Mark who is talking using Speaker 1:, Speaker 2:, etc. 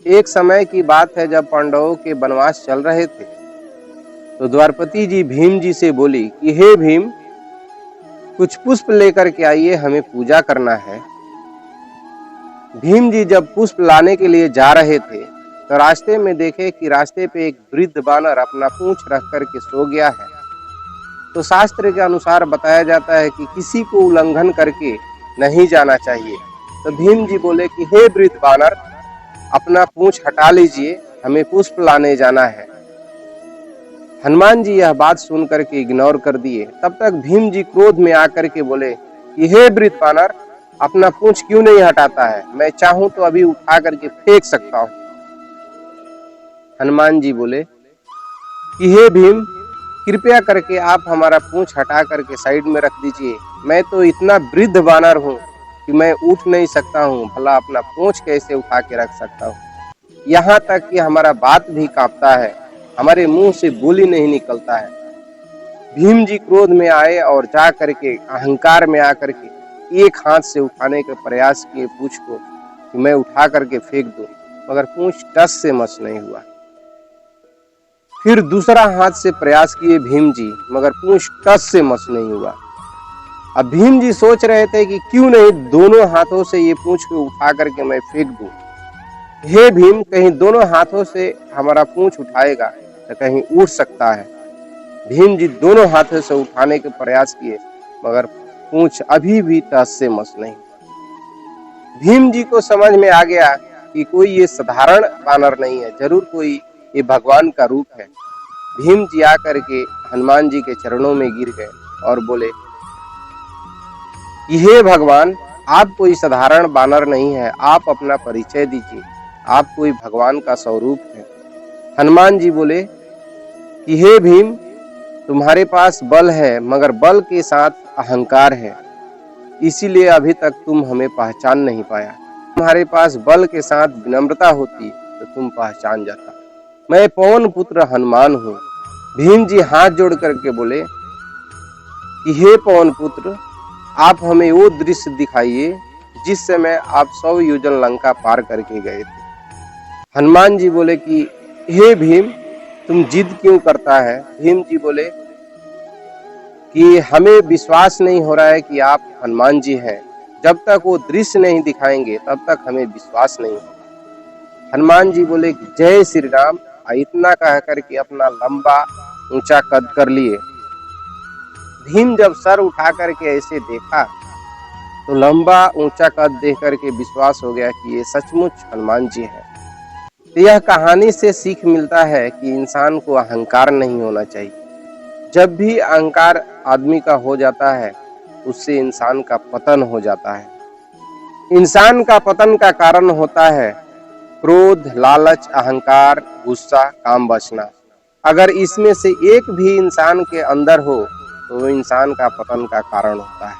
Speaker 1: एक समय की बात है जब पांडवों के वनवास चल रहे थे, तो द्वारपति जी भीम जी से बोली कि हे भीम, कुछ पुष्प लेकर के आइए, हमें पूजा करना है। भीम जी जब पुष्प लाने के लिए जा रहे थे, तो रास्ते में देखे कि रास्ते पे एक वृद्ध बानर अपना पूंछ रख करके सो गया है। तो शास्त्र के अनुसार बताया जाता है कि किसी को उल्लंघन करके नहीं जाना चाहिए। तो भीम जी बोले कि हे वृद्ध बानर, अपना पूंछ हटा लीजिए, हमें पुष्प लाने जाना है। हनुमान जी यह बात सुन करके इग्नोर कर दिए। तब तक भीम जी क्रोध में आकर के बोले कि हे वृद्ध बानर, अपना पूंछ क्यों नहीं हटाता है? मैं चाहूं तो अभी उठा करके फेंक सकता हूं। हनुमान जी बोले कि हे भीम, कृपया करके आप हमारा पूंछ हटा करके साइड में रख दीजिए। मैं तो इतना वृद्ध बानर हूं कि मैं उठ नहीं सकता हूं, भला अपना पूंछ कैसे उठा के रख सकता हूं? यहाँ तक कि हमारा बात भी कांपता है, हमारे मुंह से बोली नहीं निकलता है। भीम जी क्रोध में आए और जा करके अहंकार में आकर के एक हाथ से उठाने का प्रयास किए पूंछ को कि मैं उठा करके फेंक दूं, मगर पूंछ टस से मस नहीं हुआ। फिर दूसरा हाथ से प्रयास किए भीम जी, मगर पूंछ टस से मस नहीं हुआ। अब भीम जी सोच रहे थे कि क्यों नहीं दोनों हाथों से ये पूंछ को उठा करके मैं फेंक दूं। हे भीम, कहीं दोनों हाथों से हमारा पूंछ उठाएगा तो कहीं उड़ सकता है। भीम जी दोनों हाथों से उठाने के प्रयास किए, मगर पूंछ अभी भी टस से मस नहीं। भीम जी को समझ में आ गया कि कोई ये साधारण बानर नहीं है, जरूर कोई ये भगवान का रूप है। भीम जी आकर के हनुमान जी के चरणों में गिर गए और बोले कि हे भगवान, आप कोई साधारण बानर नहीं है, आप अपना परिचय दीजिए, आप कोई भगवान का स्वरूप है। हनुमान जी बोले कि हे भीम, तुम्हारे पास बल है, मगर बल के साथ अहंकार है, इसीलिए अभी तक तुम हमें पहचान नहीं पाया। तुम्हारे पास बल के साथ विनम्रता होती तो तुम पहचान जाता। मैं पवन पुत्र हनुमान हूँ। भीम जी हाथ जोड़ करके बोले कि हे पवन पुत्र, आप हमें वो दृश्य दिखाइए जिस समय आप 100 योजन लंका पार करके गए थे। हनुमान जी बोले कि हे भीम, तुम जिद क्यों करता है? भीम जी बोले कि हमें विश्वास नहीं हो रहा है कि आप हनुमान जी हैं। जब तक वो दृश्य नहीं दिखाएंगे तब तक हमें विश्वास नहीं होगा। हनुमान जी बोले कि जय श्री राम। इतना कह करके अपना लंबा ऊंचा कद कर लिए। भीम जब सर उठा करके ऐसे देखा तो लंबा ऊंचा कद देख करके विश्वास हो गया कि ये सचमुच हनुमान जी हैं। तो यह कहानी से सीख मिलता है कि इंसान को अहंकार नहीं होना चाहिए। जब भी अहंकार आदमी का हो जाता है, उससे इंसान का पतन हो जाता है। इंसान का पतन का कारण होता है क्रोध, लालच, अहंकार, गुस्सा, काम वासना। अगर इसमें से एक भी इंसान के अंदर हो तो वो इंसान का पतन का कारण होता है।